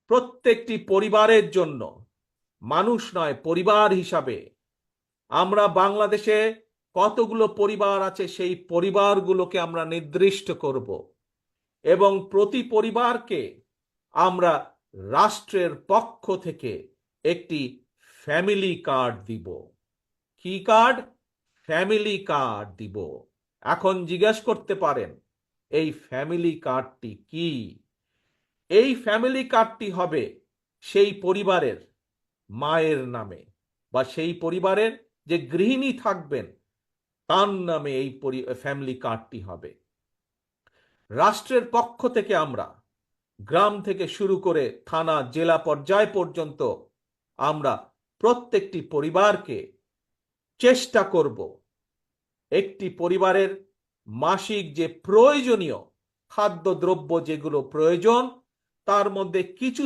প্রত্যেকটি পরিবারের জন্য, মানুষ নয় পরিবার হিসাবে আমরা বাংলাদেশে কতগুলো পরিবার আছে সেই পরিবারগুলোকে আমরা নির্দিষ্ট করব এবং প্রতি পরিবারকে আমরা রাষ্ট্রের পক্ষ থেকে একটি ফ্যামিলি কার্ড দিব। কি কার্ড? ফ্যামিলি কার্ড দিব। এখন জিজ্ঞেস করতে পারেন এই ফ্যামিলি কার্ডটি কি? এই ফ্যামিলি কার্ডটি হবে সেই পরিবারের মায়ের নামে বা সেই পরিবারের যে গৃহিণী থাকবেন তার নামে এই ফ্যামিলি কার্ডটি হবে। রাষ্ট্রের পক্ষ থেকে আমরা গ্রাম থেকে শুরু করে থানা জেলা পর্যায় পর্যন্ত আমরা প্রত্যেকটি পরিবারকে চেষ্টা করব একটি পরিবারের মাসিক যে প্রয়োজনীয় খাদ্যদ্রব্য যেগুলো প্রয়োজন তার মধ্যে কিছু